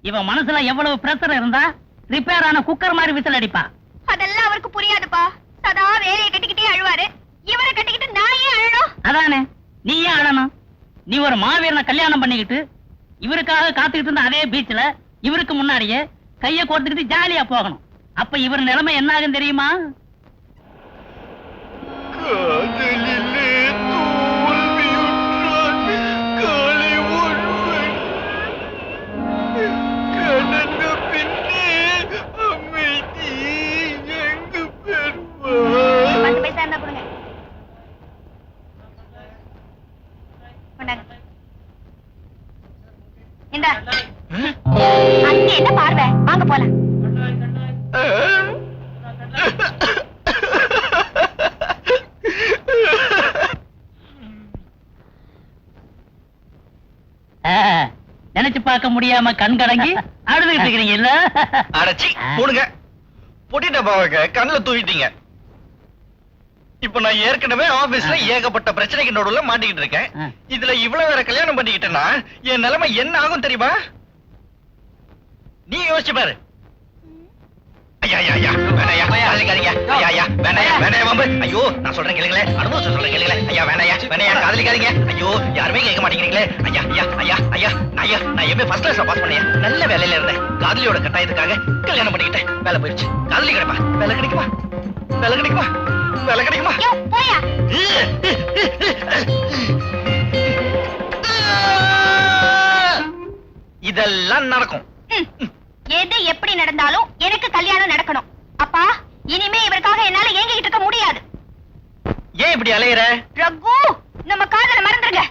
இவன் மனசுல எவ்வளவு பிரஷர் இருந்தா ரிப்பேர் ஆன குக்கர் மாதிரி விசில் அடிப்பா. அதெல்லாம் அவருக்கு புரியாதுப்பா. சதா வேலையை கட்டிக்கிட்டே அழுவாரு. இவரை கட்டிக்கிட்டு நான் ஏன் அழணும்? அதானே, நீ ஏன் அழணும்? நீ ஒரு மாவீரனை கல்யாணம் பண்ணிக்கிட்டு இவருக்காக காத்துக்கிட்டு இருந்த அதே பீச்ல இவருக்கு முன்னாடியே கைய கோர்த்துக்கிட்டு ஜாலியா போகணும். அப்ப இவர் நிலைமை என்ன ஆகும் தெரியுமா? என்ன பார்வை, வாங்க போலாம். நினைச்சு பார்க்க முடியாம கண் கடங்கி அழுதுகிட்டு இருக்கிறீங்க இல்ல? அடச்சி போடுங்க, பொட்டிட்ட பாவக்க கண்ணுல தூவிட்டீங்க. இப்ப நான் ஏற்கனவே ஆபீஸ்ல ஏகப்பட்ட பிரச்சனைக்கு நடுவுல மாட்டிக்கிட்டு இருக்கேன். இதுல இவ்வளவு வேற கல்யாணம் பண்ணிக்கிட்டேன்னா என் நிலைமை என்ன ஆகும் தெரியுமா? நீ யோசிச்சு பாரு. ஐயா வேணாயா, காதலிக்காதீங்க. ஐயா வேணாயா, வேணாயா வம்பு. ஐயோ நான் சொல்றேன் கேளுங்களே, அனுபவம் சொல்றேன் கேளுங்களே. ஐயா வேணாயா, காதலிக்காதீங்க. ஐயோ யாருமே கேட்க மாட்டேங்கிறீங்களே. ஐயா நான் எப்பவே ஃபர்ஸ்ட் கிளாஸ்ல பாஸ் பண்ணேன். நல்ல வேலையில இருந்தேன். காதலியோட கட்டாயத்துக்காக கல்யாணம் பண்ணிக்கிட்டேன். வேலை போயிடுச்சு. காதலி கிடைப்பா, வேலை கிடைக்குமா? வேலை கிடைக்குமா? வேலை கிடைக்குமா? இதெல்லாம் நடக்கும். எது எப்படி நடந்தாலும் எனக்கு கல்யாணம் நடக்கணும். அப்பா, இனிமே இவருக்காக என்னால ஏங்கிட்டு இருக்க முடியாது. ஏன் இப்படி அலையற? ரகு, நம்ம காதல மறந்துருங்க.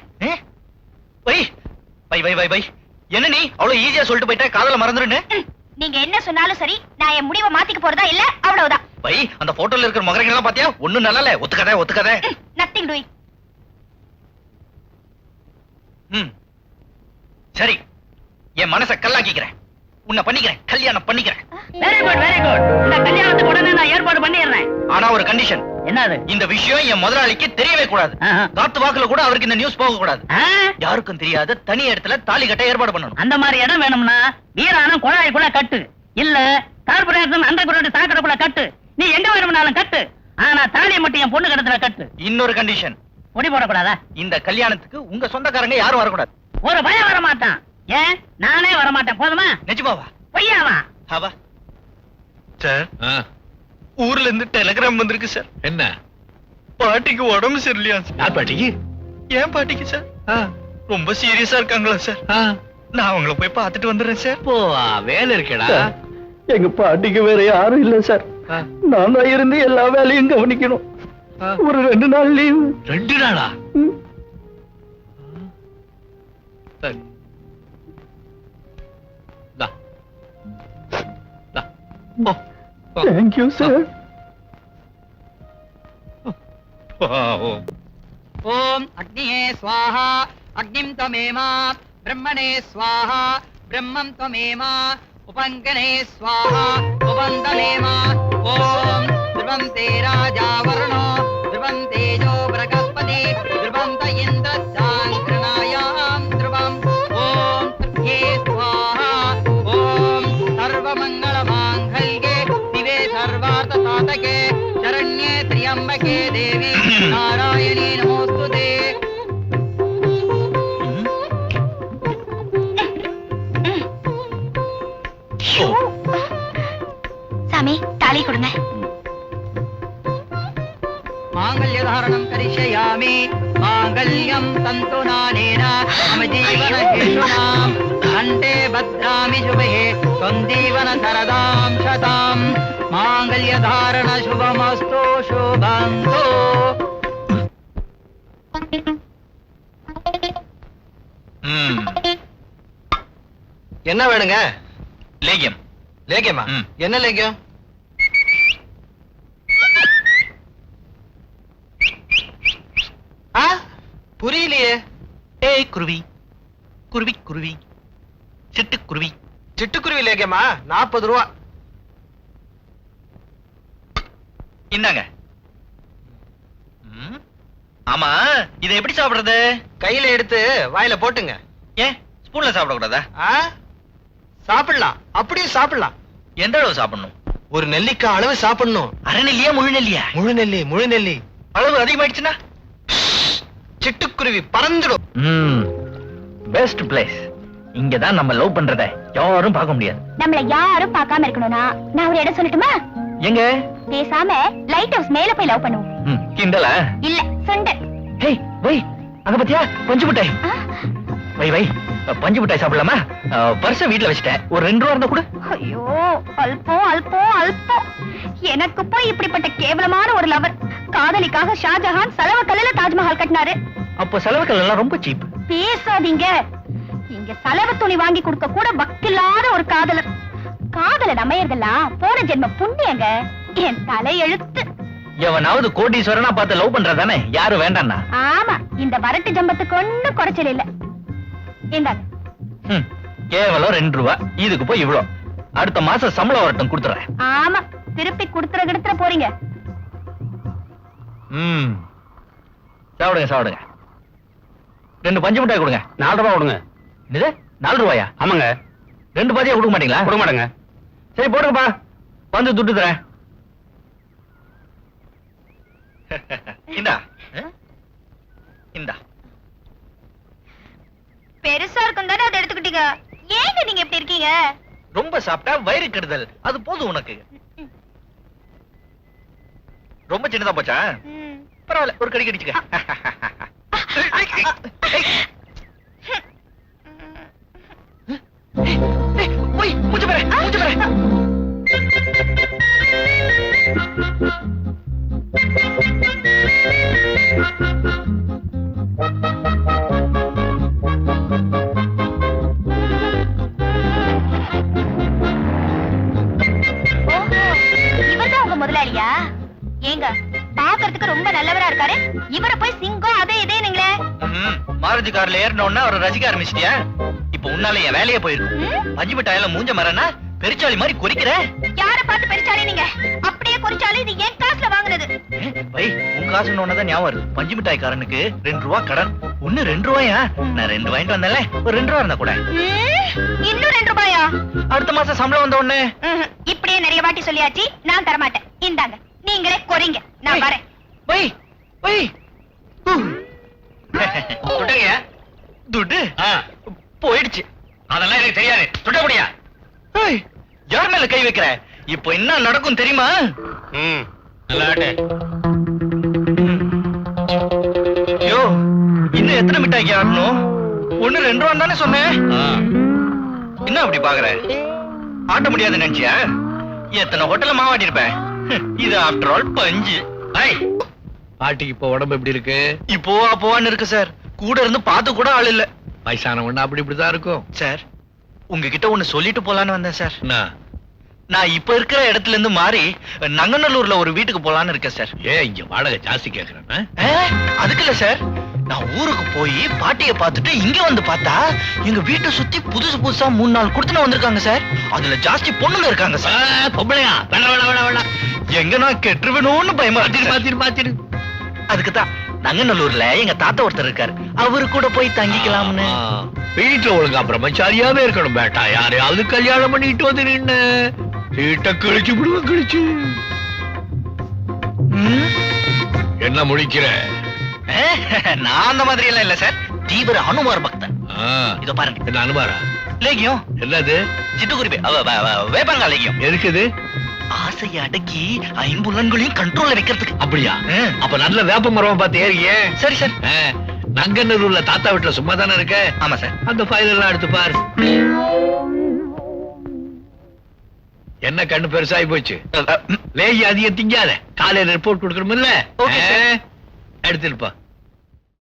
என்ன நீ அவ்வளவு ஈஸியா சொல்லிட்டு போயிட்ட காதல மறந்துருன்னு? நீங்க என்ன சொன்னாலும் சரி, நான் என் முடிவை மாத்திக்க போறதா இல்ல, அவ்வளவுதான். அந்த போட்டோல இருக்கிற முகரைகள் எல்லாம் பாத்தியா? ஒண்ணும் நல்லா இல்ல. ஒத்துக்காத. Nothing doing. சரி, என் மனச கல்லாக்கிக்கிறேன். உன்னை பண்ணிக்கிறேன், கல்யாணம் பண்ணிக்கிறேன். Very good. இந்த கல்யாணத்துக்கு உடனே நான் ஏற்பாடு பண்ணிடுறேன். ஆனா ஒரு கண்டிஷன். என்னது? இந்த விஷயம் என் முதலாளிக்கு தெரியவே கூடாது. காத்து வாக்குல கூட அவருக்கு இந்த நியூஸ் போக கூடாது. யாருக்கும் தெரியாத தனி இடத்துல தாலி கட்ட ஏற்பாடு பண்ணணும். அந்த மாதிரி இடம் வேணும்னா வீரானம் குழாய்க்குள்ள கட்டு, இல்ல கார்பரேஷன் அந்த குரட்டு சாக்கடைக்குள்ள கட்டு. நீ எங்க வேணும்னாலும் கட்டு. ஆனா தாலியை மட்டும் என் பொண்ணு கடத்துல கட்டு. இன்னொரு கண்டிஷன். பொடி போடக்கூடாதா? இந்த கல்யாணத்துக்கு உங்க சொந்தக்காரங்க யாரும் வரக்கூடாது. ஒரு பயம் வரமாட்டான். ஏன்? நானே வரமாட்டேன். போதுமா? நிஜமாவா? பொய்யாவா? ஆவா. சார், ஊர்ல இருந்து டெலிகிராம் வந்திருக்கு சார். என்ன? பாட்டிக்கு உடம்பு சரியில்லையா? யார் பாட்டிக்கு? ஏன் பாட்டிக்கு சார்? ரொம்ப சீரியஸா இருக்காங்களா சார்? நான் அவங்கள போய் பார்த்துட்டு வந்துடுறேன் சார். போ, வேலை இருக்கேடா. எங்க பாட்டிக்கு வேற யாரும் இல்ல சார். நான் தான் இருந்து எல்லா வேலையும் கவனிக்கணும். ஒரு 2 நாள் லீவு. 2 நாளா? சரி. Thank you, sir. ஓம் அக்னியே ஸ்வாஹா அக்னிம் தமேமா பிரம்மணே ஸ்வாஹா பிரம்மம் தமேமா உபங்கனே ஸ்வாஹா உபந்தமேமா ஓம் த்ருவம் தே ராஜா வருணோ த்ருவம் தேஜோ பிரகஸ்பதி த்ருவம் த இந்திர சாங்கிரணாயாம் த்ருவம் ஓம் யே ஸ்வாஹா ஓம் சர்வமங்கள மாங்கல்யே திவே சர்வார்த்த சாதகே சரண்யே த்ரியம்பகே தேவி நாராயணி நமோஸ்துதே. சாமி, தாலி கொடுங்க. மாங்கல்யதாரணம் கரிஷ்யாமி மாங்கல்யம் தந்துநானேன மம ஜீவன ஹேஷுனாம் கண்டே பத்ராமி சுபே தொந்தீவன சரதாம் சதாம் மாங்கல்யதாரண சுபமஸ்து சுபந்தோ. என்ன வேணுங்க? லேகியம். லேகியமா? என்ன லேகியம்? புரியலையே. ஏய் குருவி குருவி குருவி சிட்டுக்குருவி. சிட்டுக்குருவி லேகியமா? 40 ரூபா. இந்தாங்க. ஆமா, இதை எப்படி சாப்பிடுறது? கையில எடுத்து வாயில போட்டுங்க. ஏன் ஸ்பூன்ல சாப்பிட கூடாதா? சாப்பிடலாம், அப்படியே சாப்பிடலாம். எந்த அளவு சாப்பிடணும்? ஒரு நெல்லிக்காய் அளவு சாப்பிடணும். அரை நெல்லியா முழு நெல்லியா? முழு நெல்லி. அளவு அதிகமாயிடுச்சுன்னா சிட்டுக்குருவி பறந்துடும். Best place. இங்கதான் நம்ம லவ் பண்றத யாரும் பார்க்க முடியாது. நம்மள யாரும் பார்க்காம இருக்கணும்னா நான் ஒரு இடம் சொல்லட்டுமா? எங்க? பேசாம லைட் ஹவுஸ் மேல போய் லவ் பண்ணுவோம். கிண்டலா? இல்ல சுண்டல். ஹேய் வை, அங்க பாத்தியா பஞ்சு மிட்டாய். வை பஞ்சு மிட்டாய் சாப்பிடலாமா? பர்ஸ வீட்ல வச்சிட்டேன், ஒரு 2 ரூபா இருந்தா கூட. ஐயோ அல்பம் அல்பம் அல்பம். எனக்கு போய் இப்படிப்பட்ட கேவலமான ஒரு லவர். காதலிக்காக ஷாஜஹான் செலவு கல்லுல தாஜ்மஹால் கட்டினாரு. அப்ப செலவுகள் எல்லாம் ரொம்ப சீப். பேசாதீங்க. இங்க செலவு துணி வாங்கி கொடுக்க கூட பக்தில்லாத ஒரு காதலர். காதலர் அமையறதெல்லாம் போன ஜென்ம புண்ணியங்க. என் தலை எழுத்து. எவனாவது கோடீஸ்வரனா பார்த்து லவ் பண்றதானே, யாரும் வேண்டாம்னா. ஆமா, இந்த வரட்டு ஜம்பத்துக்கு ஒண்ணும் குறைச்சல் இல்ல. இந்தாங்க. கேவலம் 2 ரூபா. இதுக்கு போய் இவ்வளோ. அடுத்த மாசம் சம்பளம் வரட்டும் கொடுத்துறேன். ஆமா, திருப்பி குடுத்துற போறீங்க. சாப்பிடுங்க. 2 பஞ்சு மிட்டாய் கொடுங்க. 4 ரூபா கொடுங்க. இது 4 ரூபாயா? ஆமாங்க. 2 பாதியா கொடுக்க மாட்டீங்களா? கொடுக்க மாட்டேங்க. சரி போடுங்கப்பா, வந்து துட்டு தரேன். இந்தா. பெருசா இருக்கும் தானே அதை எடுத்துக்கிட்டீங்க. ஏங்க நீங்க எப்படி இருக்கீங்க? ரொம்ப சாப்பிட்டா வயிறு கெடுதல், அது போதும் உனக்கு. ரொம்ப சின்னதா போச்சா? பரவாயில்ல, ஒரு கடி கடிச்சுக்க. மூச்சு பாரு. இவர்தான் உங்க முதலாளியா? ஏங்க பாக்குறதுக்கு ரொம்ப நல்லவரா இருக்காரு. இவரை போய் சிங்கம் அதே இதே நீங்களே. மாருதி கார்ல ஏறினோன்னா அவரை ரசிக்க ஆரம்பிச்சிட்டியா? இப்ப உன்னால என் வேலையே போயிருக்கு. பஞ்சு மிட்டாயில மூஞ்ச மரனா பெருச்சாளி மாதிரி கொறிக்கிற. யார பார்த்து பெருச்சாளி நீங்க? அப்படியே குறிச்சாலும் இது என் காசுல வாங்குனது. வை, உன் காசுன்னு ஒன்னதான் ஞாபகம் வருது. பஞ்சு மிட்டாய்க்காரனுக்கு 2 ரூபா கடன். ஒண்ணு 2 ரூபாயா? நான் 2 வாங்கிட்டு வந்தேன்ல, ஒரு 2 ரூபா இருந்தா கூட. இன்னும் 2 ரூபாயா? அடுத்த மாசம் சம்பளம் வந்த உடனே. இப்படியே நிறைய வாட்டி சொல்லியாச்சு, நான் தரமாட்டேன். இந்தாங்க, நீங்களே கொறீங்க, நான் வரேன். வை. துட்டு போயிடுச்சு. அதெல்லாம் எனக்கு தெரியாது. சுட்ட முடியா? யார் மேல கை வைக்கிற? இப்போ என்ன நடக்கும் தெரியுமா? ஐயோ, இன்னும் எத்தனை மிட்டாய்க்கு ஆடணும்? 1 2 ரூபா தானே சொன்னேன். என்ன அப்படி பாக்குற? ஆட்ட முடியாது நினைச்சியா? எத்தனை ஹோட்டல்ல மாவாட்டி இருப்பேன். இது ஆஃப்டர் ஆல் பஞ்சு. பாட்டிக்கு இப்ப உடம்பு எப்படி இருக்கு? இப்போ அப்போவான்னு இருக்கு சார். கூட இருந்து பார்த்து கூட ஆள் இல்ல. வயசானவன் அப்படி இப்படிதான் இருக்கும் சார். உங்ககிட்ட ஒண்ணு சொல்லிட்டு போலான்னு வந்தேன் சார். என்ன? நான் இப்ப இருக்கிற இடத்துல இருந்து மாறி நங்கநல்லூர்ல ஒரு வீட்டுக்கு போலான்னு இருக்கேன் சார். ஏன் இங்க வாடகை ஜாஸ்தி கேக்குறேன்? அதுக்கு இல்ல சார். நான் ஊருக்கு போய் பாட்டிய பார்த்துட்டு இங்க வந்து பார்த்தா எங்க வீட்டை சுத்தி புதுசா 3-4 குடுத்துன வந்திருக்காங்க சார். அதுல ஜாஸ்தி பொண்ணுங்க இருக்காங்க சார். பொம்பளையா? வேணாம். எங்க நான் கெட்டுருவேணும்னு பயமா பாத்திரு. அதுக்குதான் நங்கநல்லூர்ல எங்க தாத்தா ஒருத்தர் இருக்காரு. அவரு கூட போய் தங்கிக்கலாம்னு. வீட்டுல ஒழுங்கா பிரம்மச்சாரியாவே இருக்கணும் பேட்டா. யாரையாவது கல்யாணம் பண்ணிட்டு வந்து நின்னு வீட்டை கிழிச்சு விடுவேன். கிழிச்சு என்ன முடிக்கிற? நான் அந்த மாதிரி எல்லாம் இல்ல சார். தீவிர அனுமார் பக்தன். இதோ பாருங்க. என்ன அனுமாரா? லேகியம். என்னது? சிட்டுக்குருவி வேப்பங்கா லேகியம். இருக்குது. ஆசையை அடக்கி 5 புலன்களையும் கண்ட்ரோல்ல வைக்கிறதுக்கு. அப்படியா? அப்ப நல்ல வேப்ப மரம் பார்த்து ஏறியே. சரி சார். நங்கநல்லூர்ல தாத்தா வீட்டுல சும்மா தானே இருக்க? ஆமா சார். அந்த ஃபைல் எல்லாம் எடுத்து பாரு. என்ன கண்ணு பெருசாகி போச்சு? லேகி அதிகம் திங்காத. காலையில ரிப்போர்ட் கொடுக்கணும்ல. Okay sir. எடுத்துருப்பா.